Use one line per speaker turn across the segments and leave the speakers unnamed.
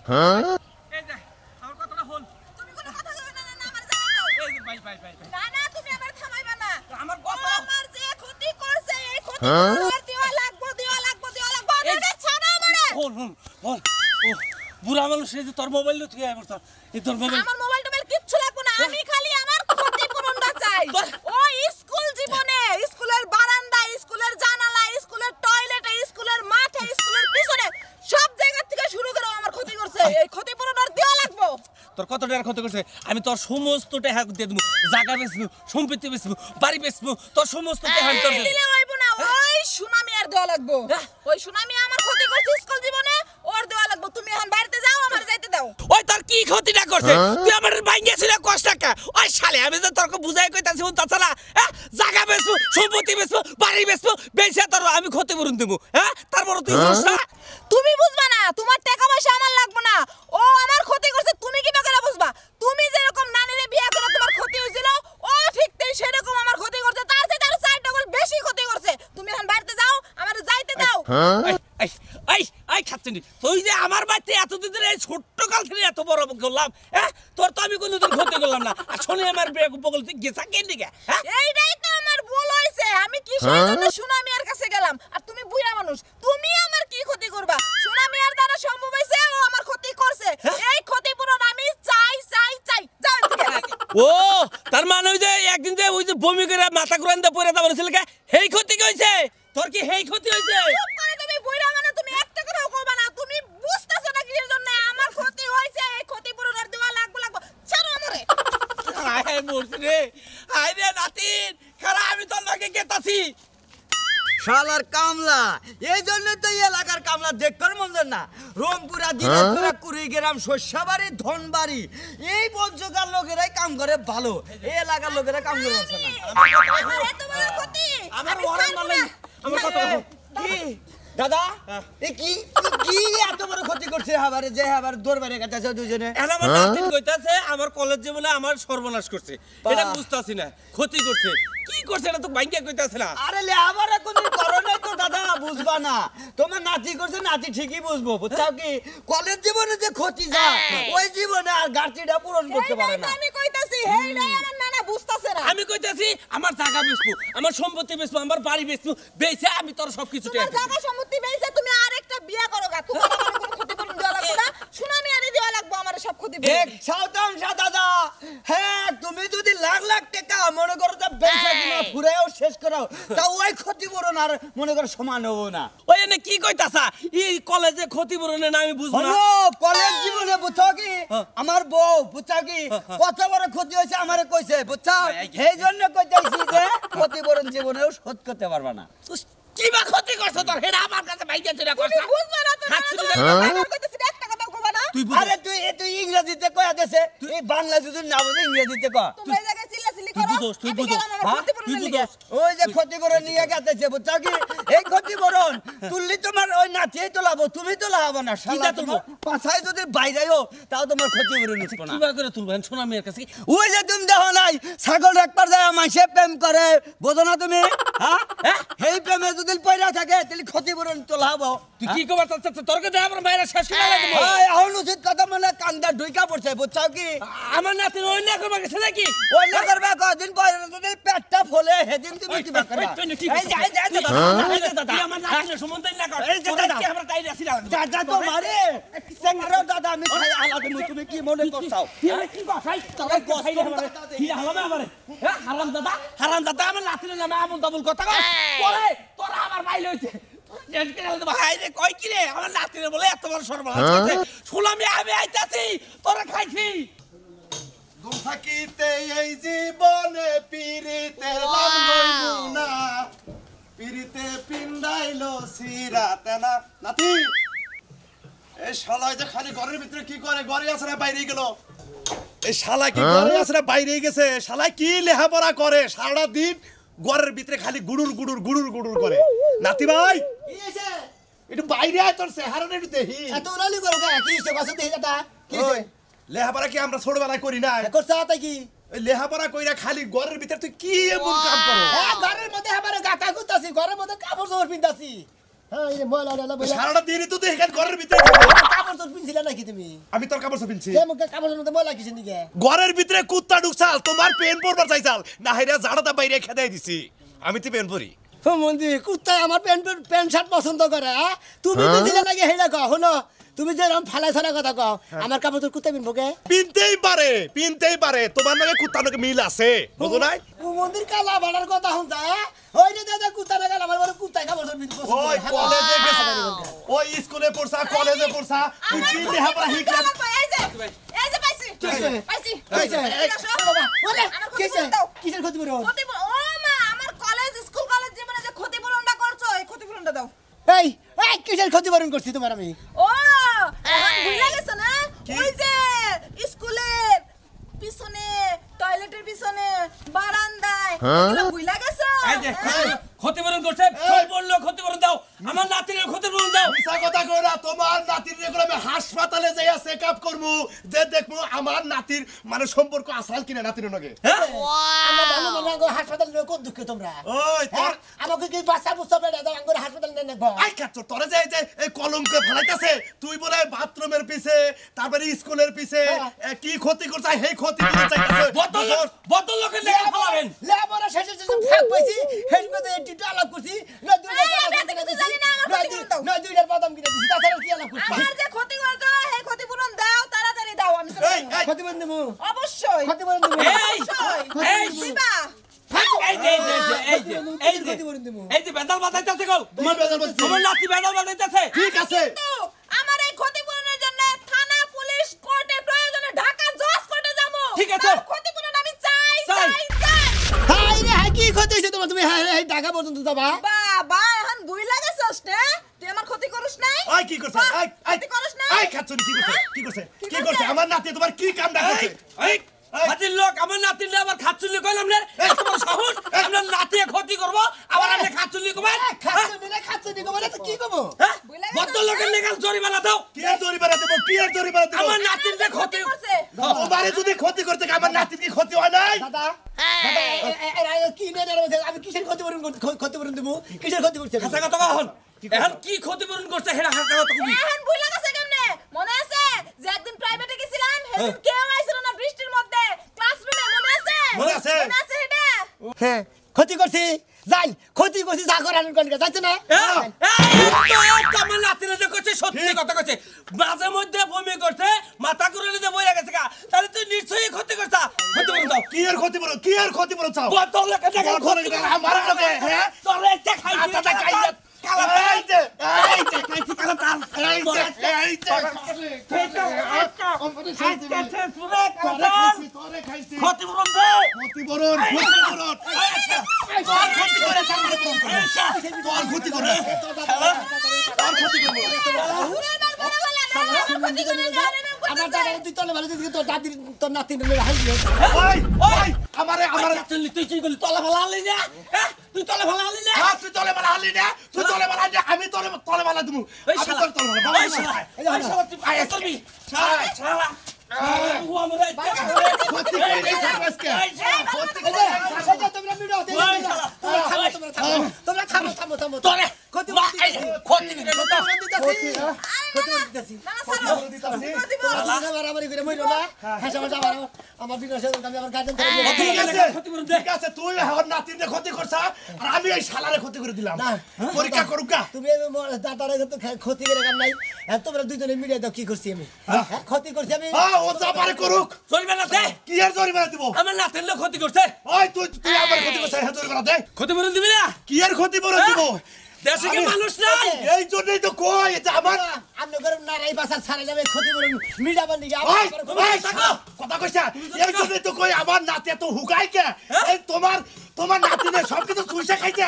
এই যে আমার কথাটা হল
তুমি কোনো কথা কইবে না না আমার জানা দাও
এই যে ভাই
না না তুমি আমার থামাইবা না
আমার কথা
আমার যে ক্ষতি করছে এই ক্ষতি পুরো দেওয়া লাগবে আরে ছাড়া আমারে
হল ও বুড়া মানুষ এই যে তোর মোবাইল তুই আমার তোর এই তোর মোবাইল
আমার মোবাইল টোবাইল কিচ্ছু লাগবে না আমি খালি আমার ক্ষতিপূরণটা চাই ও স্কুল জীবনে স্কুলের বারান্দা স্কুলের জানালা স্কুলের টয়লেটে স্কুলের মাঠে স্কুলের পিছনে সব জায়গা থেকে শুরু করে আমার ক্ষতি করছে এই ক্ষতিপূরণটা দেওয়া লাগবে
তোর কত টাকা ক্ষতি করছে আমি তোর সমস্ত টাকা দিয়ে দেবো জায়গা বেচবো সম্পত্তি বেচবো বাড়ি বেচবো তোর সমস্ত টাকা আমি তোর
দিলে হইব না ওই সুনামি আর দেওয়া লাগবে ওই সুনামি আমার ক্ষতি করছে স্কুল জীবনে ওর দেওয়া লাগবে তুমি এখন বাড়িতে যাও আমার যাইতে দাও
ওই তোর কি ক্ষতিটা করছে তুই আমার ভাঙ্গিয়েছিস কষ্ট টাকা ওই শালে আমি তো তোর বুঝাই কইতাছি ও তাছাড়া জায়গা বেচবো সম্পত্তি বেচবো বাড়ি বেচবো বেচে তোর আমি ক্ষতিপূরণ দেবো তারপর তুই
তুমি বুঝবা না তোমার টাকা পয়সা আমার লাগবে না ও আমার ক্ষতি করছে তুমি কি করে বুঝবা তুমি যেরকম নানিরে বিয়ে করে তোমার ক্ষতি হইছিল ও ঠিক তাই সেরকম আমার ক্ষতি করছে তার চেয়ে তার 4 ডাবল বেশি ক্ষতি করছে তুমি এখন বাড়িতে যাও আমার যাইতে দাও
এই খাচ্ছিস তুই যে আমার বাড়িতে এতদিন ধরে এই ছোট্ট কাল থেকে এত বড় করলাম তোর তো আমি কোনোদিন ক্ষতি করলাম না আসলে আমার বেগ বগল তুই গেছা কেন দিকে
এইটাই তো আমার ভুল হইছে আমি কি জন্য সুনামিয়ার কাছে গেলাম আর তুমি বুইড়া মানুষ তুমি আমার কি ক্ষতি করবা সুনামিয়ার দ্বারা সম্ভব হইছে ও আমার ক্ষতি করছে এই ক্ষতিপূরণ আমি চাই যাও
ও তার মানে ওই যে একদিন যে ওই যে বমি করে মাথা ঘুরান দিয়ে পড়ে যাবার ছিল হেই ক্ষতি হইছে তোর কি হেই ক্ষতি হইছে
তুমি বুইড়া মানে তুমি একটা কথাও কইবা না তুমি বুঝতাছ না কির জন্য আমার ক্ষতি হইছে এই ক্ষতিপূরণ আর দেওয়া লাগবে ছাড়ো আমারে
আয় মরছি রে আয় রে নাতিন খারা আমি তোর লগে গেতাছি
শালার কামলা এই জন্য তো এই এলাকার কামলা দেখবার মন না রংপুরা দিনাজপুরা কুড়িগ্রাম শস্যবাড়ি ধনবাড়ি এই পঞ্চকার লোকেরাই কাম করে ভালো এই এলাকার লোকেরা কাম করে আছে না
এত বড় ক্ষতি
আমার ওরান মানে আমার কথা
কি দাদা এ কি কি এত বড় ক্ষতি করছে হাবারে যে হাবার দরবারে কাছে দুজনে
আমার নাতিন কইতাছে আমার কলেজ জীবনে আমার সর্বনাশ করছে এটা বুঝতাছি না ক্ষতি করছে কি করছে এটা তো বাইঙ্গা কইতাছ না
আরে লেহাবারে তুমি করো নাই তো দাদা বুঝবা না তোমার নাতি করছে নাতি ঠিকই বুঝবো বুঝছাও কি কলেজ জীবনে যে ক্ষতি যায় ওই জীবনে আর গার্টিটা পূরণ করতে পারে না
আমি কইতাছি হেইডাই আমার নানা বুঝতাছে না
আমি কইতাছি আমার জায়গা বেচবো আমার সম্পত্তি বেচবো আমার বাড়ি বেচবো বেচে আমি তোর সবকিছু
তোমার জায়গা সম্পত্তি বেচে তুমি আরেকটা বিয়ে করো গা তোমার আমার কোনো ক্ষতিপূরণ দেওয়া লাগবে না সুনামি আনি দেওয়া লাগবে আমার সব ক্ষতিপূরণ
এক শতাংশ দাদা হ্যাঁ তুমি যদি লাখ লাখ টাকা মনে করো তা বেচা কিনা ফুরাও শেষ করাও তা ওই ক্ষতিপূরণ আর মনে করো সমান হবো না
ওই এনে কি কইতাছা এই কলেজে ক্ষতিপূরণে না আমি বুঝবো না
কলেজ জীবনে বুঝছো কি আমার বউ বুঝছো কি কত বড় ক্ষতি হয়েছে আমারে কইছে বুঝছো এই জন্য কইতাছি যে ক্ষতিপূরণ জীবনেও শোধ করতে পারবা না
কি বা ক্ষতি করছ তোর হেডা আমার কাছে ভাইয়া চুরা করছ
তুমি বুঝবা না তো আমি কইতাছি একটা কথা কইবা না
আরে তুই ইংরেজিতে কয়া দেছে এই বাংলা যদি না বুঝে ইংরেজিতে কয়া
তুমি এই জায়গায় চিল্লাচিল্লি করো
তুই বুঝোস
ওই যে ক্ষতিপূরণ নিয়ে গেছে বুঝছো কি এই ক্ষতিপূরণ তুললি তোমার ওই নাতিই তোলাবো তুমি তো লাগাবো না শালা তোমার পাছায় যদি বাইরেও তাও তোমার ক্ষতিপূরণ উঠবো না
কিবা করে তুলবেন সোনা মেয়ের কাছে
ওই যে তুমি দেখো নাই ছাগল রাখবার যায় মাসে প্রেম করে বোঝো না তুমি হ্যাঁ এই প্রেমে যদি পয়রা থাকে তাহলে ক্ষতিপূরণ তোলাবো
তুই কি কবার তোর কাছে আমার বাইরে শেষ করে লাগবে
এখন উচিত কথা মানে কান্দা ঢুইকা পড়ছে বুঝছো কি
আমার নাতি ওই না করবা গেছে নাকি
ওই না করবে কদিন পরে যদি পেটটা ফলে সেদিন তুমি কি করবে এই
তুই আমার নাতির সম্বন্ধে না কর
এই যে দাদা
আমরা তাই রাখি না
দাদা তো মারে সেঙ্গারো দাদা আমি খাই আলাদা তুমি কি মনে করছাও
তুই কি বাসাই তোরা গোসাই আমারে কি হালাবে আমারে হারাম দাদা আমার নাতির নামে আমল দাবুল কথা কয় পরে তোরা আমার বাইল হইছে ভাই রে কই কি রে আমার নাতিরে বলে এত বড় সর্বনাশ করছে শুলামি আমি আইতাছি তোরা খাইছি
থাকিতে এই জীবনে পিরিতে লাভ হইব না পিরিতে পিন্ডাইলো সিরাতে না নাতি এই শালা যে খালি ঘরের ভিতরে কি করে ঘরে আছে না বাইরে গেল এই শালা কি ঘরে আছে না বাইরে গেছে শালা কি লেখাপড়া করে সারা দিন ঘরের ভিতরে খালি গুড়ুর গুড়ুর গুড়ুর গুড়ুর করে নাতি ভাই
কি হইছে
একটু বাইরে আয় তোর চেহারাটা একটু দেখি
এত উড়ালি করো কি হইছে কথা দেখি দাদা কি হইছে
লেখাপড়া কি আমরা ছোটবেলায় করি না
করছা তাই কি
ওই লেখাপড়া কইরা খালি ঘরের ভিতরে তুই কি এমন কাম করো
ঘরের মধ্যে আবার গাতা গুতাছি ঘরের মধ্যে কাপড় চোপড় পিন্দাছি
হ্যাঁ এই ময়লা ডালা বইলা
সারাটা দিনই তো দেখেন ঘরের ভিতরে
কাপড় তো পিনছিলে নাকি তুমি
আমি তোর কাপড় পিনছি
এই মুখে কাপড়ের মধ্যে ময়লা কিসের দিকে
ঘরের ভিতরে কুত্তা ঢুকছাল তোমার পেন পরবার চাইছাল না হেরা জাড়াটা বাইরে খেদাই দিছি আমি তো পেন পরি
মন্দি কুত্তা আমার প্যান্ট শার্ট পছন্দ করে হ্যাঁ তুমি পিনছিলে নাকি হেইলা কও হলো তুমি যে রকম ফালাই ছড়া কথা কও আমার কাপড় তোর কুত্তা পিনবো কে
পিনতেই পারে তোমার নাকি কুত্তা নাকি মিল আছে বুঝো নাই
ও মন্দির কালা বাড়ার কথা শুনতা ওই যে দাদা কুত্তা না কালা বাড়ার কুত্তা কাপড় তোর পিনবো
ওই কলেজে গেছে ওই স্কুলে পড়ছা কলেজে পড়ছা তুই কি লেহাপড়া শিখলা
এই যে পাইছি পাইছি
বাবা ওরে কিসের ক্ষতি করো
ও মা আমার কলেজ স্কুল কলেজ জীবনে যে ক্ষতিপূরণটা করছো এই ক্ষতিপূরণটা দাও
এই এই কিসের ক্ষতিপূরণ করছি তোমার আমি
ও এখন ভুলে গেছো না ওই যে স্কুলের পিছনে টয়লেটের পিছনে বারান্দায় এগুলো ভুলে গেছো
এই যে ক্ষতিপূরণ করছে সব বললো ক্ষতিপূরণ দাও আমার নাতির ক্ষতিপূরণ দাও
মিছা কথা কই না তোমার নাতির রেগুলো আমি হাসপাতালে যাইয়া চেকআপ করব যে দেখবো আমার নাতির মানে সম্পর্ক আসাল কিনা নাতির লগে
হ্যাঁ
আমরা ভালো মনে করো হাসপাতালে কোন দুঃখ তোমরা
ওই তোর
আমাকে কি বাচ্চা বুঝতে পারে দাও আঙ্গুর হাসপাতালে নিয়ে নেব
আই কাচ্চ তোরে যে এই কলমকে ফলাইতাছে তুই বলে বাথরুমের পিছে তারপরে স্কুলের পিছে কি ক্ষতি করছ সেই ক্ষতি করে চাইতাছে
বোতল লোকের লেখা ফলাবেন
লেবরা শেষে শেষে ভাগ পাইছি হেড মধ্যে টিটো আলাপ করছি না দুইটার বাদাম কিনে দিছি তাছাড়া কি আলাপ করছি
আমার যে ক্ষতি করছো এই ক্ষতিপূরণ দাও তাড়াতাড়ি দাও আমি
ক্ষতিপূরণ দেবো
অবশ্যই
ক্ষতিপূরণ দেবো
এই
দিবা
এই যে বেদাল বাজাইতেছে গো
তোমার বেজাল বলছি
আমার নাতি বেদাল বাজাইতেছে
ঠিক আছে
আমার এই ক্ষতিপূরণের জন্য থানা পুলিশ কোর্টে প্রয়োজনে ঢাকা জজ কোর্টে যাবো
ঠিক আছে।
ক্ষতিপূরণ আমি চাই
চাই।
চাই চাই
হাই রে হাই কি ক্ষতি হইছে তোমার তুমি হাই হাই টাকা পর্যন্ত যাবা
বাবা এখন বুই লাগেছস না তুই আমার ক্ষতি করিস নাই
আই কি করছে আই
ক্ষতি করিস নাই
আই কাচ্চ কি করছে আমার নাতি তোমার কি কামটা করছে
এই হাতির লোক আমার নাতির আবার খাচ্চুল্লি কইলাম রে তোমার সাহস আমরা নাতি ক্ষতি করব আবার আপনি খাচ্চুল্লি কবেন
খাচ্ছি মানে তো কি করবো
বোতল লোকের লেখা জরিমানা দাও
কি আর জরিমানা দেব
আমার নাতির যে ক্ষতি
করছে
তোমারে যদি ক্ষতি করতে আমার নাতির কি ক্ষতি হয় নাই
দাদা কি নেই আমি কিসের ক্ষতিপূরণ দেবো কিসের ক্ষতি করছে
হাসা কথা কখন এখন কি ক্ষতিপূরণ করছে হেরা হাসা কথা কবি
এখন বুই লাগাছে কেমনে মনে আছে যে একদিন প্রাইভেটে গেছিলাম সেদিন কেউ আইছিল না বৃষ্টির মধ্যে ক্লাসরুমে মনে আছে
মনে আছে
এটা
হ্যাঁ ক্ষতি করছি যাই ক্ষতি করছি যা করার কোনকে যাচ্ছে না
আমার নাতিরা যে করছে সত্যি কথা করছে মাঝে মধ্যে বমি করছে মাথা করে নিতে বইয়া গেছে তাহলে তুই নিশ্চয়ই ক্ষতি করছ ক্ষতিপূরণ দাও
কি আর ক্ষতিপূরণ চাও
বোতল লোকের লেখা ক্ষতি
আমার লগে হ্যাঁ
তোরে একটা খাইছি
আচ্ছা খাইছে এই যে
খাইছি কালা তাল
এই যে
ক্ষতিপূরণ দে
ক্ষতিপূরণ
আমার দাদা তুই তলে ভালো দিকে তোর দাদির তোর নাতি হাসি
আমারে
তুই কি করলি তলা ভালা আনলি না তুই তলা ভালা আনলি না
তুই তলে বালা হালি না তুই তলে বালা আমি তোরে তলে বালা দেবো আমি তোর তলে বালা
ওই শালা তুই আয় করবি শালা ও আমরা
ক্ষতি করে আজকে
তোমরা থামো
তোরে ক্ষতি ক্ষতি
ঠিক আছে তুই আমার নাতিনে ক্ষতি করছ আর আমি এই শালারে ক্ষতি করে দিলাম পরীক্ষা করুক গা
তুমি দাদারে তো ক্ষতি করে কাম নাই তোমরা দুইজনে মিলে দাও কি করছি আমি ক্ষতি করছি আমি
ও যা পারে করুক
জরিমানা দে
কি আর জরিমানা দিব
আমার নাতির লোক ক্ষতি করছে
ওই তুই আমার ক্ষতি করছ হ্যাঁ জরিমানা দে
ক্ষতিপূরণ দিবি না
কি আর ক্ষতিপূরণ দিব
দেশে কি মানুষ নাই
এই জন্যই তো কই এটা আমার
আমরা করে নারাই বাসা ছাড়া যাবে ক্ষতিপূরণ মিলাবার নিকে
কথা কইছা এই জন্যই তো কই আমার নাতি এত হুকাই কে এই তোমার নাতিনে সব কিছু চুইসা খাইছে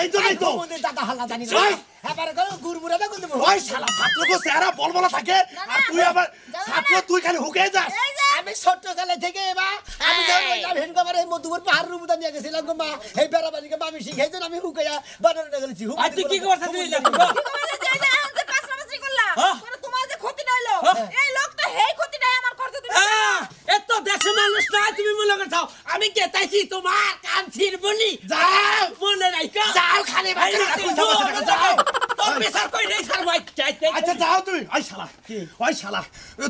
এই জন্যই তো
দাদা হাল্লা জানি না এবারে করে গুড়মুড়া দা করতে
ওই শালা ছাত্রকে চেহারা বলবলা থাকে আর তুই আবার ছাত্র তুই খালি হুকে যাস
আমি ছোট কালে থেকে এবার আমি যখন ওইলাম হেনকাবার এই মধুপুর পাহাড় রুমুদা নিয়ে গেছিলাম গো মা এই বেড়াবাড়িকে মামি শিখাইছেন আমি হুকাইয়া বানানোটা গেছি
আর তুই কি করছিস তুই
তোমার যে ক্ষতি হইলো এই লোকটা হেই ক্ষতিটাই আমার করতে দিবে
এত দেশে মানুষ নাই তুমি মনে করছাও আমি কেতাইছি তোমার কানছির বলি
যাও
মনে রাখো
যাও খালি বাচ্চা যাও
তোর
যাও তুমি ওই শালা ওই শালা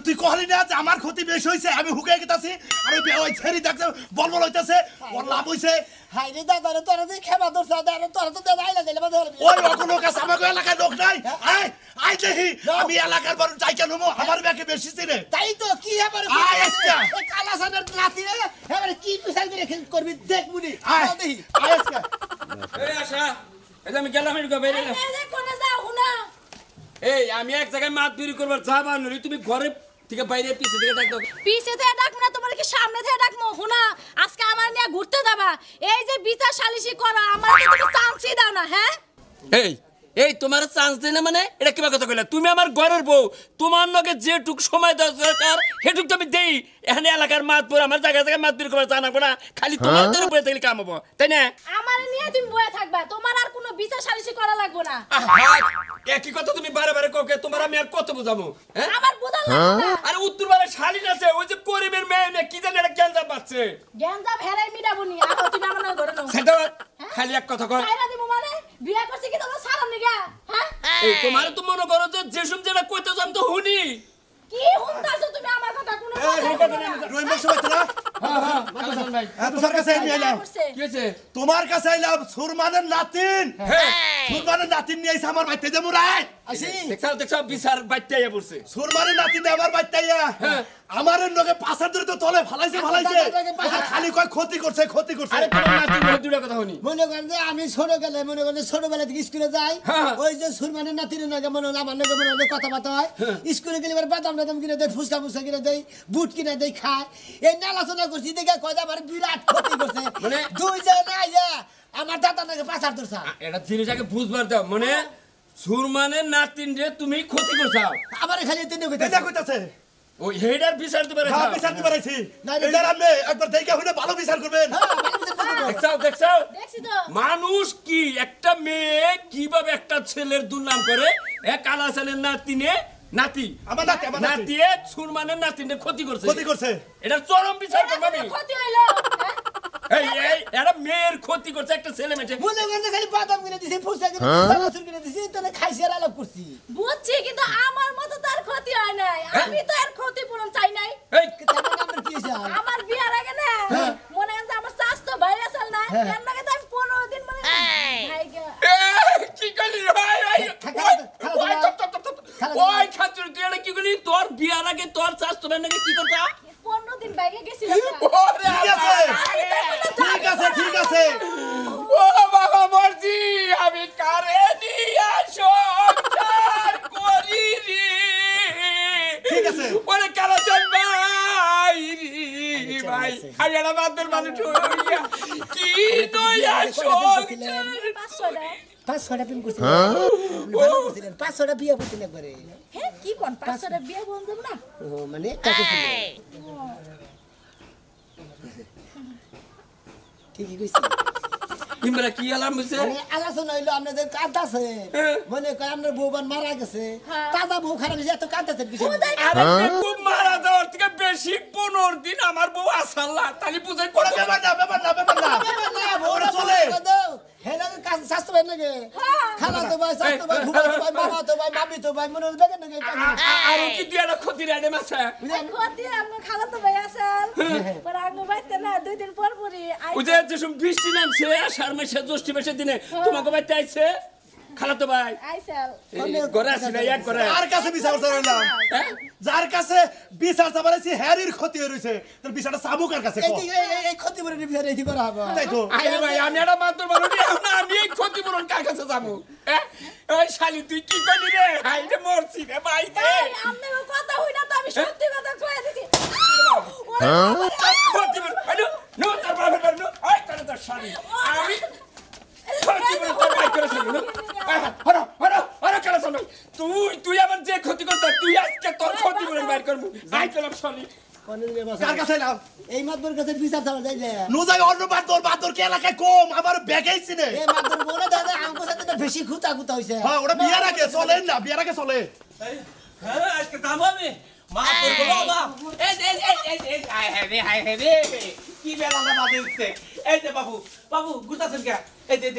তুই কহলি না যে আমার ক্ষতি বেশি হইছে আমি হুকে গেতাছি আর ওই ছেড়ি দেখছে বলবল হইতাছে ওর লাভ হইছে
হাই রে দাদা রে তোরা যে খেবা দোষ দাদা তোরা তো দাদা আইলা দিলে বাদ
ওই অকল লোক আছে আমাকে এলাকায় লোক নাই আয় আয় দেখি আমি এলাকার বড় যাই কেন আমার ব্যাকে বেশি চিনে
তাই তো কি আবার
আয় আজকে
এই কালাসানের নাতি রে এবারে কি বিচার করে করবি দেখ মুনি
আয়
দেখি
আয় আজকে
এই আশা এই যে আমি গেলাম এদিকে বাইরে এলাম।
এই যে কোনে যাও হুনা
এই আমি এক জায়গায় মাছ বিক্রি করবার যাবা নলি তুমি ঘরে থেকে বাইরে পিছে থেকে ডাক দাও।
পিছে থেকে ডাকবো না তোমার কি সামনে থেকে ডাকবো হুনা আজকে আমার নিয়ে ঘুরতে যাবা এই যে বিচার সালিশি করো আমার তো তুমি চান্সই দাও না হ্যাঁ
এই তোমার চান্স দেয় না মানে এটা কিবা কথা কইলা তুমি আমার ঘরের বউ তোমার লগে যেটুক সময় দরকার সেটুক তুমি দেই এখানে এলাকার মাত পর আমার জায়গা জায়গায় মাত বিক্রি করবার জানাবো না খালি তোমাদের উপরে থাকলে কাম হবো তাই না?
আমার নিয়ে তুমি বয়ে থাকবা তোমার আর কোনো বিচার সালিশি করা লাগবে না
একই কথা তুমি বারে বারে কোকে তোমার আমি আর কত বুঝাবো হ্যাঁ?
আমার বোঝা লাগবে না
আর উত্তর বারে শালীন আছে ওই যে করিমের মেয়ে কি জানি একটা গ্যাঞ্জাম পাচ্ছে
জ্ঞানজাম হেরাই মিটাবনি আর তুমি আমার নাম ধরে নাও
সেটা খালি এক কথা কয়
সাইরা দিব মানে বিয়া করছি কি তোমরা সারাম নিগা হ্যাঁ
এই তোমার তো মনে করো যে যেসব যেটা কইতেছ আমি তো শুনি
কি হুনতাছো তুমি আমার কথা কোনো
রহিম বসে হইতো না
ভাই
তোমার কাছে আইলাম
কি হয়েছে
তোমার কাছে আইলাম সুরমানের নাতিন সুরমানের নাতিন নিয়ে আইছে আমার বাইতে যাবো রাই
আসি
দেখছো বিচার বাইতে আইয়া পড়ছে
সুরমানের নাতিন আমার বাইতে আইয়া আমার লগে পাছার ধরে তো তলে ফালাইছে খালি কয় ক্ষতি করছে
আরে তোমার নাতি দুটা কথা শুনি
মনে করেন যে আমি ছোট গেলে মনে করেন যে ছোটবেলা থেকে স্কুলে যাই ওই যে সুরমানের নাতির নাকি মনে হলো আমার নাকি মনে হলো কথাবার্তা হয় স্কুলে গেলে এবার বাদাম টাদাম কিনে দেয় ফুচকা ফুচকা কিনে দেয় বুট কিনে দেয় খায় এই নালাচনা করছি দেখে কয় আমার বিরাট ক্ষতি করছে
মানে
দুই জন আইয়া আমার দাদা নাকি পাচার ধরছে
এটা জিনিসটাকে বুঝবার দাও মানে সুরমানের নাতিন যে তুমি ক্ষতি করছাও
আমার খালি তিনটে
এটা কইতাছে
ওই হেডার বিচার দিবার
হ্যাঁ বিচার দিবার আইছি এটার আপনি একবার দেখে হইলে ভালো বিচার করবেন
দেখছো
দেখছি তো
মানুষ কি একটা মেয়ে কিভাবে একটা ছেলের দুর্নাম করে এক কালা ছেলের নাতি
আমার নাতি
নাতিয়ে সুরমানের নাতিনে ক্ষতি করছে এটা চরম বিচার করব আমি
ক্ষতি হইলো
এই এরা মেয়ের ক্ষতি করছে একটা ছেলে মেয়ে
মনে করেন খালি বাদাম কিনে দিছি ফুচকা কিনে দিছি চানাচুর কিনে দিছি তাহলে খাইছি আর আলাপ করছি
বুঝছি কিন্তু আমার মতো তার ক্ষতি হয় নাই আমি তো এর ক্ষতিপূরণ চাই নাই
এই
তাহলে আমার কি হইছে
আমার বিয়ার আগে না মনে হয় যে আমার স্বাস্থ্য ভাইরাস না এর নাকি তো আমি 15 দিন মানে ভাইগা
কি কইলি ওই ওই খাতুর তুই এটা কি কইলি তোর বিয়ার আগে তোর স্বাস্থ্য ভাই নাকি কি করতা
15 দিন ভাইগা গেছিল
ওরে
ঠিক আছে
ও বাবা মর্জি আমি কারে নিয়া সংসার করি রে
ঠিক আছে
ওরে কালা চল ভাই রে ভাই আমি এটা বাদের মানুষ হইয়া কি নয়া সংসার
5-6টা প্রেম করছিলেন 5-6টা বিয়ে করছিলেন একবারে
হ্যাঁ কি কোন 500টা বিয়ে বল দেব না
ও মানে কাকে ছিল ঠিকই কইছি
ইমরা কি আলাম হইছে
মানে আলোচনা হইলো আপনাদের কাঁদাছে মনে করে আপনার বউবান মারা গেছে তাজা বউ খারাপ হয়েছে এত কাঁদাছে কিছু
আরে খুব মারা যাওয়ার থেকে বেশি 15 দিন আমার বউ আসাল্লাহ তালি বুঝাই কত
ব্যাপার না ওরা চলে
হেলা কাজ স্বাস্থ্য ভাই নাকি খালা তো ভাই স্বাস্থ্য ভাই ভুবা তো ভাই মামা তো ভাই মামি তো ভাই মনে দেখেন নাকি
আর কি দিয়া ক্ষতি রে মাসা
ক্ষতি আমার খালা তো ভাই আসাল পর আগে বাইতে না 2 দিন পর পরই
ওই যে যেসব বৃষ্টি নামছে আষাঢ় মাসে জ্যৈষ্ঠ মাসের দিনে তোমাকে বাইতে আইছে খালা তো ভাই
আইসাল
ঘরে আসি না এক করে
আর কাছে বিচার চাইলাম যার কাছে বিচার চাইছি হ্যারির ক্ষতি হইছে তোর বিচারটা সাবুকার কাছে কো
এই ক্ষতি করে বিচার এই করা হবে
তাই তো
আরে ভাই আমি এটা মাত্র বলো না আমি এই ক্ষতিপূরণ কার কাছে যাব ওই শালি তুই কি করলি রে হাই রে মরছি রে ভাই রে
আপনি কথা হই না তো আমি সত্যি কথা কইয়া দিছি
ক্ষতিপূরণ আরে নো তার বাবা নো আই করে তার শালি আমি ক্ষতিপূরণ তোর ভাই করে শুনো হরো কেন শুনো তুই আমার যে ক্ষতি করছ তুই আজকে তোর ক্ষতিপূরণ বাইর করব যাই করলাম শালি
কার কাছে নাও
এই মাতবর কাছে বিচার চাওয়া যায় যে
নো যাই অন্য বাদর কে এলাকায় কম আমার ব্যাগেইছি নে
এই মাতবর বলে দাদা আমগো সাথে তো বেশি খুঁতা হইছে
হ্যাঁ ওটা বিয়ার আগে চলে না বিয়ার আগে চলে
হ্যাঁ আজকে যাবো আমি মা করব বাবা এই হাই হে কি বেলা না বাজছে এই যে বাবু গুতাছেন কে এই যে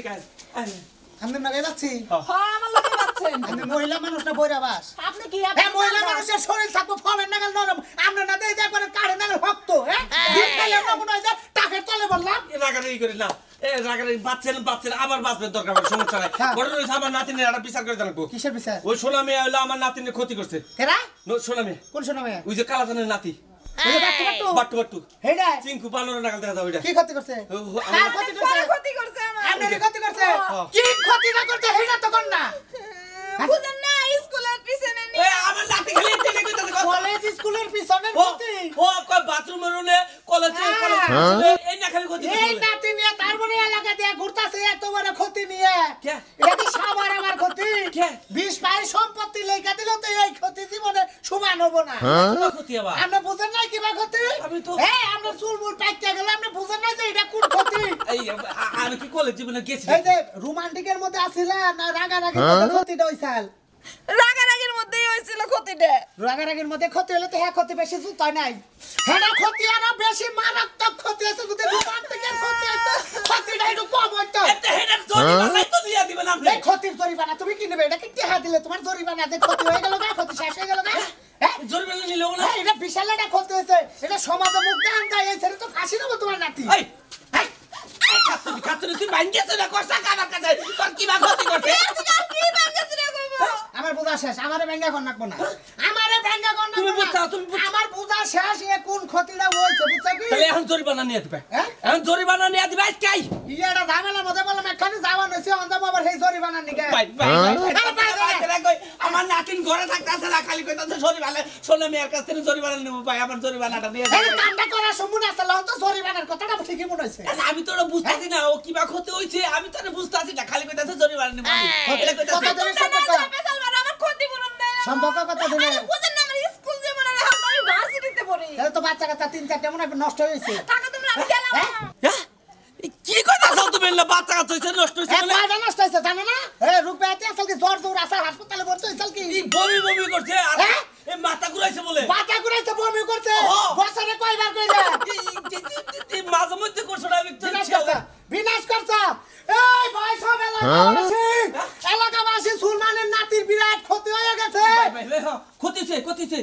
আমরা নাগে যাচ্ছি
হ্যাঁ আমার লাগে আছেন
আমি মহিলা মানুষ না বইরা বাস
আপনি কি
হ্যাঁ মহিলা মানুষের শরীর থাকবো ফমের নাগাল নরম আমরা না দেই যে একবারে কাড়ে নাগাল শক্ত হ্যাঁ দিন খাইলে আমরা মনে হয় যে টাকের তলে বললাম
রাগারাগি করি না রাগারাগি বাচ্চেন আবার বাঁচবেন দরকার পড়ে সমস্যা নাই ঘটনা হইছে আমার নাতিনের একটা বিচার করে জানাবো
কিসের বিচার
ওই সোনা মেয়ে হলো আমার নাতিনের ক্ষতি করছে
কেরা
সোনা মেয়ে
কোন শোনা ভাই
ওই যে কালাচানের নাতি
ওই যে বাট্টু
বাট্টু বাট্টু
হেডা
চিঙ্কু 15 নাগাল দেখা যাও ওইটা
কি ক্ষতি করছে কার ক্ষতি করছে
ক্ষতি করছে আমার
আপনার ক্ষতি করছে কি ক্ষতি না করছে হেডা তো কোন না
বুঝেন না স্কুলের পিছনে নিয়ে
আমার নাতি খালি টেনে কইতাছে
কলেজ স্কুলের পিছনের ক্ষতি
ও কই বাথরুমের রুমে কলেজে এই না খালি ক্ষতি
এই নাতি নিয়ে তার মনে এলাকা দিয়ে ঘুরতাছে এত বড় ক্ষতি নিয়ে
কে?
এটা কি সাবার আমার ক্ষতি
কে?
20 পাই সম্পত্তি লেখা দিল তো এই ক্ষতি জীবনে সমান হবো না
তোমার ক্ষতি আবার
আমরা বুঝেন নাই কিবা ক্ষতি
আমি তো-
হ্যাঁ আমরা চুলমুল পাইতে গেলে আমরা বুঝেন নাই যে এটা কোন ক্ষতি
এই আমি কি কলেজ জীবনে গেছি
এই যে রোমান্টিকের মধ্যে আছিলা না রাগারাগির মধ্যে ক্ষতিটা হইছাল
রাগারাগির মধ্যেই হয়েছিল ক্ষতিটা
রাগারাগির মধ্যে ক্ষতি হলে তো হ্যাঁ ক্ষতি বেশি জুতাই নাই হ্যাঁ ক্ষতি আরো বেশি মারাত্মক ক্ষতি আছে যদি রোমান্টিকের ক্ষতি হইতো ক্ষতিটা একটু কম হইতো
এতে হেডার জরিমানাই তো দিয়া দিবেন আপনি
এই ক্ষতির জরিমানা তুমি কি নেবে এটা কি টেহা দিলে তোমার জরিমানা যে ক্ষতি হয়ে গেল না ক্ষতি শেষ হয়ে গেল না হ্যাঁ
জরিমানা নিলেও না
হ্যাঁ, এটা বিশাল একটা ক্ষতি হয়েছে এটা সমাজে মুখ দেন যায় এই ছেলে তো ফাঁসি দেবো তোমার নাতি
এই এই খাতুন তুই ভাঙ্গেছ না কষ্ট কাবার কাছে তোর কি বা ক্ষতি করছে
কি বাঙ্গাছে রে বাবা
আমার বুঝা শেষ আমারে ব্যাঙ্গা কর নাকবো না আমারে ব্যাঙ্গা কর
তুমি
নাকবো
বুঝছো,
না
তুমি বুঝছো।
আমার বুঝা শেষ এ কোন ক্ষতিটা হয়েছে বুঝছো কি
তাহলে এখন জরিমানা নিয়ে দিবে
হ্যাঁ?
এখন জরিমানা নিয়ে দিবে আজকাই
ইয়াটা ঝামেলার মধ্যে বললাম একখানি যাওয়া নইছে অন্তম আবার সেই জরিমানা নিকে
ভাই আমার নাতিন ঘরে থাকতেছে না খালি কইতাছে জরিমানা শোনো মেয়ের কাছ থেকে জরিমানা নেবো ভাই আমার জরিমানাটা দিয়ে
এই
দিবে
কামটা করার সময় আছে লন তো জরিমানার কথাটা ঠিকই মনে হইছে
আমি তো ওটা বুঝতাছি না ও কিবা ক্ষতি হইছে আমি তো এটা বুঝতাছি না খালি কইতাছে জরিমানা নেবো আমি এটা
কত
কইতাছে
দিনের সম্পর্ক
আমার ক্ষতিপূরণ দেয়
সম্পর্ক কত দিনের
আরে বুঝেন না আমার স্কুল জীবনে আমি ভার্সিটিতে পড়ি
তাহলে তো বাচ্চা কাচ্চা 3-4টা মনে হয় নষ্ট হয়েছে
টাকা তোমরা আমি গেলাম
হ্যাঁ?
হ্যাঁ? এই কি কইতাছ তুমি না বাচ্চা কাচ্চা হইছে নষ্ট হইছে বলে
কয়টা নষ্ট হয়েছে জানো না রূপে আসল কি জ্বর জ্বর আছে হাসপাতালে ভর্তি হয়েছিল কি
এই বমি বমি করছে আর
হ্যাঁ?
এই মাথা ঘুরাইছে বলে
বাতা ঘুরাইছে বমি করছে
ও।
বছরে কয়বার কইলে
মাঝে মধ্যে করছো না আমি তো
বিনাশ করছে এই ভাই সব এলাকাবাসী সুলমানের নাতির বিরাট ক্ষতি হয়ে গেছে
ক্ষতিছে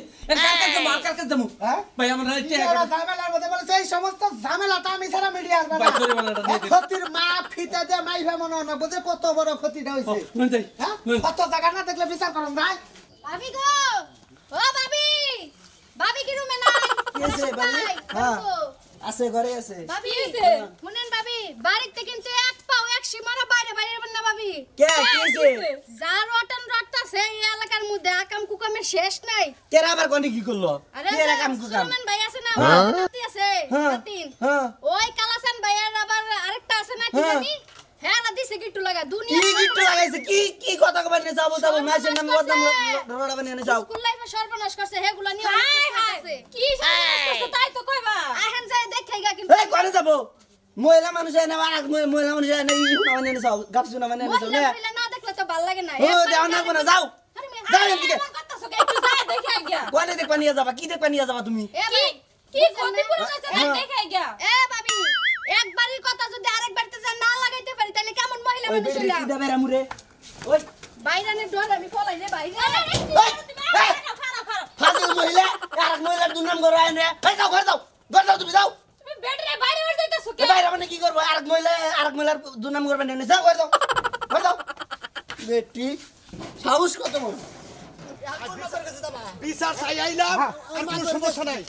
মার্কার কাছে দেবো
হ্যাঁ?
ভাই আমার
ইয়ারা ঝামেলার মধ্যে বলেছে এই সমস্ত ঝামেলাটা আমি ছাড়া মিডিয়া আসবে না
ভাই, জরিমানাটা দিয়ে দিন।
ক্ষতির মা ফিতে যে মাইভা মনে হয় না বুঝে কত বড় ক্ষতিটা হয়েছে হ্যাঁ কত জায়গা না দেখলে বিচার করুন ভাই
ভাবি গো ও ভাবি ভাবি কি রুমে নাই
কি আছে ভাবি? হ্যাঁ। আছে ঘরে আছে
ভাবি শুনেন ভাবি বাড়িতে কিন্তু এক পাও এক সীমানা বাইরে বাইরে হবেন না ভাবি
কে কিছে
যা রটন রটতাছে এই এলাকার মধ্যে আকাম কুকামের শেষ নাই
তেরা আবার কোনি কি করলো
আরে
কি এরা কাম কুকাম
সুলেমান ভাই আছে না নাতি আছে
হ্যাঁ।
নাতিন
হ্যাঁ।
ওই কালাসান ভাইয়ের আবার আরেকটা আছে না কি
হ্যাঁ।
জানি হ্যাঁ না দিছে গিট্টু লাগা
কি
দুনিয়া
গিট্টু লাগাইছে কি কি কথা কবার নে যাবো যাবো মাসের নামে বদনাম রড়া বানিয়ে যাও
স্কুল লাইফে সর্বনাশ করছে হেগুলা নিয়ে আছে
কি সর্বনাশ করছে তাই তো কইবা
আহেন যায় দেখাইগা কিন্তু
এই করে যাবো মহিলা মানুষ এনে আর মহিলা মানুষ এনে ই না মানে যাও গাপসু না মানে যাও
মহিলা মহিলা না দেখলে তো ভাল লাগে না
ও দেও না কোনা যাও
আরে মেয়ে,
যাও এদিকে
করতেছো একটু যায় দেখে গিয়া
কোনে দেখবা নিয়ে যাবা কি দেখবা নিয়ে যাবা তুমি
এ ভাই,
কি ক্ষতিপূরণ আছে তাই দেখে গিয়া
এ ভাবি একবারই কথা যদি আরেকবারতে যা না লাগাইতে পারি তাহলে কেমন মহিলা
ওই
মানুষ
বেটি
হইলা
কি দেবে রামুরে ওই
বাইরানের ডর আমি ফলাই রে বাইরে
ওই ফাজিল মহিলা আর মহিলার দুনাম করে আনে এই যাও ঘর যাও তুমি যাও
তুমি বেডরে বাইরে বের যাইতাছো
এ বাইরে মানে কি করবো আর মহিলার দুনাম করবে না যাও ঘর যাও বেটি সাহস কত বড়
বিচার চাই আইলাম আর কোনো সমস্যা নাই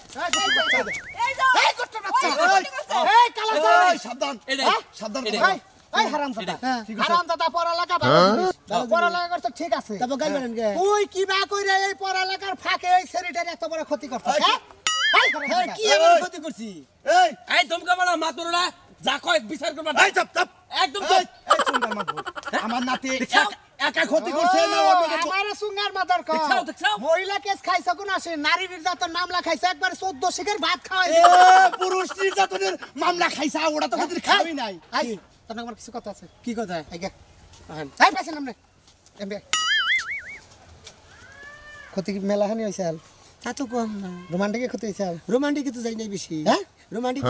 এই যাও
এই কষ্ট বাচ্চা
এই,
এই কালা
এই, সাবধান সাবধান
এই,
কথা।
এই হারামজাদা হারামজাদা পড়ালেখা ভালো পড়ালেখা করতে ঠিক আছে তুই কি বা কইরা এই পড়ালেখার ফাঁকে এই সেরিটার এত বড় ক্ষতি করছিস হ্যাঁ এই কি এমন ক্ষতি করছি
এই
এই তোমকে বলা মাতুররা যা কয় বিচার করবা
এই চাপ চাপ
একদম
এই, এই সুন্দর মাতবো। আমার নাতি একা ক্ষতি করছে না অন্য কেউ?
আমারে সুঙ্গার মাদার কো
দেখছাও?
মহিলা কেস খাইছে কোন আসে নারী নির্যাতন মামলা খাইছে একবার 14 শিখের ভাত খাওয়াই
এ, পুরুষ নির্যাতনের মামলা খাইছা ওটা তো কদিন খাবি নাই
আই তোর আমার কিছু কথা আছে কি কথা আইগা আই পাইছে নামনে এমবে ক্ষতি কি মেলা হানি হইছে আল
তা তো কম না
রোমান্টিক ক্ষতি হইছে আল
রোমান্টিক তো যাই নাই বেশি
হ্যাঁ
রোমান্টিক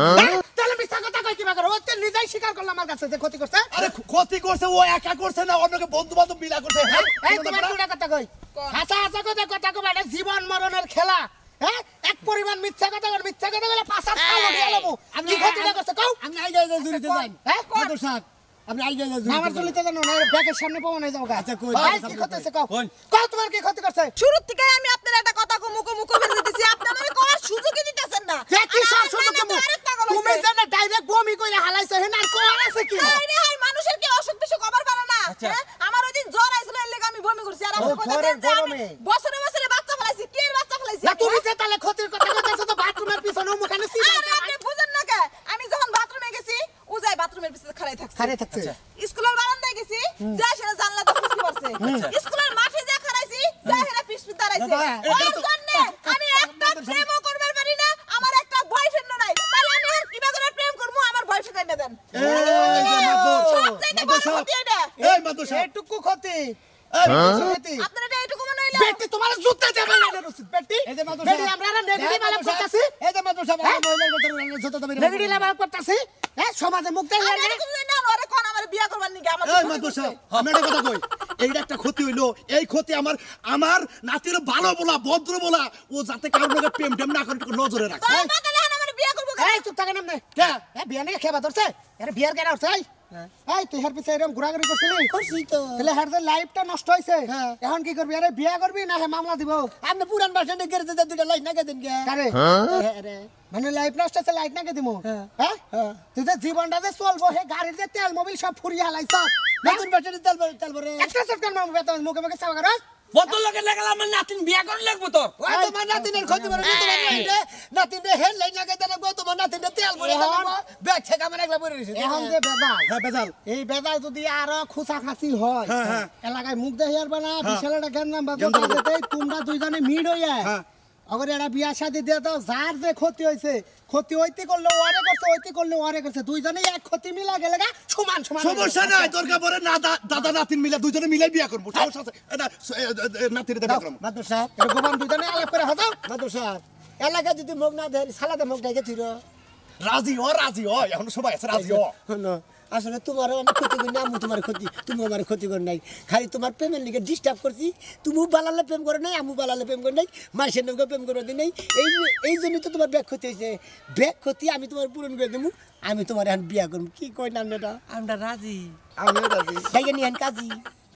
তাহলে মিছা কথা কই কিবা করো ও তো নিজেই স্বীকার করলো আমার কাছে যে ক্ষতি করছে।
আরে ক্ষতি করছে ও একা করছে না অন্যকে বন্ধু বান্ধব মিলা করছে
এই তোমার দুটা কথা কই, হাসা হাসা কথা কই, এটা জীবন মরণের খেলা। হ্যাঁ, এক পরিমাণ মিথ্যা কথা বলে পাঁচা সাল উঠিয়ে লবো। কি ক্ষতিটা করছে কও?
আমি আইগা জুরিতে যাই
হ্যাঁ,
মাদুর সাহেব আপনি আইগা
না আমার জলিতে জানো না, ব্যাগের সামনে পাবো না যাও গা।
আচ্ছা, কই,
ভাই, কি ক্ষতি হইছে কও? কও তোমার কি ক্ষতি করছে?
শুরুর থেকে আমি আপনার একটা কথা মুখে বেঁধে দিছি, আপনি আমারে কোয়ার সুযোগই দিতেছেন না।
কে কি সব
আর
শুনো
নানা
কেমন?
তো আরেক পাগল
তুমি
হইছে।
জানো ডাইরেক্ট বমি কইরা হালাইছো, হেন আর কোয়ার আছে কি?
হাই রে হাই, মানুষের কি অসুখ বিসুখ হবার পারে না? হ্যাঁ? আমার ওই দিন জ্বর আইছিল, এর লেগে আমি বমি করছি। আর আপনি
ও,
কইতেছেন
ঘরের
যে আমি
গরমে।
বছরে বছরে বাচ্চা ফলাইছি। কি এর বাচ্চা ফলাইছি?
না তুমি যে তাহলে ক্ষতির কথা কইতাছো তো বাথরুমের পিছনে মুখানে
আরে
সিগারেট
আপনি বুঝেন না কে? আমি যখন বাথরুমে গেছি, ও যাই বাথরুমের পিছনে খাড়াই থাকছে।
খারে থাকছে।
স্কুলের বারান্দায় গেছি, যাই সেটা জানলাতে ফুসকি পড়ছে। স্কুলের মাঠে যা খাড়াইছি, যাই সেটা পিছপিছ দাঁড়াইছে। ওর জন্যে আমি একটা প্রেমও করবার পারি না, আমার একটা বয়ফ্রেন্ডও নাই। তাহলে আমি আর কিভাবে করে প্রেম করবো? আমার বয়ফ্রেন্ড এনে দেন। সবচাইতে বড় ক্ষতি এটা।
এই মাদুর সাহেব
এইটুকু ক্ষতি। ক্ষতি।
আপনার এটা এইটুকু মনে হইলো?
বেটি তোমার জুতা দেবে না রসিদ বেটি।
এই যে মাদুর
বেটি
সাহেব।
আমরা নেগেটিভ আলাপ করতেছি।
এই যে মাদুর সাহেব আমার মহিলার কথা যত দাবি
নেগেটিভ আলাপ করতেছি। হ্যাঁ, সমাজে মুখ দেয়
আমি আর কিছু জানি না, ওরে কোন আমার বিয়া করবার নিগে আমার
এই মাদুর সাহেব আমি একটা কথা কই এইটা একটা ক্ষতি হইলো এই ক্ষতি আমার নাতির ভালো বলা ভদ্র বলা ও যাতে কারোর লগে প্রেম টেম না করে একটু নজরে রাখে
তোর মাথা লাহান আমার বিয়া করবো কেন?
এই চুপ থাকেন আপনি।
কে?
হ্যাঁ, বিয়া নিয়ে খেবা ধরছে। আরে বিয়ার কেন হচ্ছে? এই তুই হের পিছে এরকম ঘোরাঘুরি করছিলি?
করছি তো।
তাহলে হের যে লাইফটা নষ্ট হয়েছে, এখন কি করবি? আরে বিয়া করবি না হে মামলা দিব?
আপনি পুরান বাসনে গেরতে যে দুটো লাইট না গেদেন কে
কারে?
আরে
মানে লাইফ নষ্ট হচ্ছে, লাইট নাকি দিব? হ্যাঁ, তুই যে জীবনটা যে চলবো, হে গাড়ির যে তেল মোবিল সব ফুরিয়ে হালাইছ।
নতুন বাসনে তেল ভরে
একটা চটকান মামু বেতন মুখে মুখে চাওয়া করস।
কত লোকে লাগালে আমার নাতিন বিয়া করে লাগবো তোর।
ওই তোমার নাতিনের ক্ষতি করে তোমার নাতিনে হেল লাইট না গেদেন তোমার নাতিনে তেল ভরে
এখন-
ব্যাগ থেকে আমার একলা পড়ে রইছে
এখন যে বেজাল,
হ্যাঁ বেজাল
এই বেজাল যদি আরো খুচা খাসি হয়,
হ্যাঁ।
এলাকায় মুখ দেখে আসবে না, বিশাল একটা জ্ঞান নাম বাজে, তোমরা দুইজনে মিট হইয়া
হ্যাঁ।
অগর একটা বিয়া শাদি দিয়ে দাও, যার যে ক্ষতি হয়েছে, ক্ষতি হইতে করলে ওয়ারে করছে, হইতে করলে ওয়ারে করছে, দুইজনেই এক ক্ষতি মিলা গেলে গা সমান সমান।
সমস্যা নাই দরকার পড়ে না দাদা নাতিন মিলে দুইজনে মিলে বিয়া করবো সমস্যা আছে এটা নাতির দেখা করবো
মাদুর সাহেব
এটা গোবান দুইজনে আলাপ করে হাজাও।
মাদুর সাহেব এলাকা যদি মুখ না দেয় সালাদে মুখ ডাকে থির
রাজি হ এখন সবাই আছে রাজি হ
আসলে তোমারও আমি ক্ষতি করি না, আমি তোমার ক্ষতি, তুমি আমার ক্ষতি করি নাই, খালি তোমার প্রেমের লিগে ডিস্টার্ব করছি। তুমিও বালালে প্রেম করে নাই, আমি বালালে প্রেম করে নাই, মাসের নৌকে প্রেম করে দিই নাই। এই জন্যই তো তোমার ব্যাগ ক্ষতি হয়েছে। ব্যাগ ক্ষতি আমি তোমার পূরণ করে দেবো, আমি তোমার এখন বিয়া করবো। কি কই নাম এটা?
আমরা রাজি।
আমি রাজি। তাই নিয়ে কাজী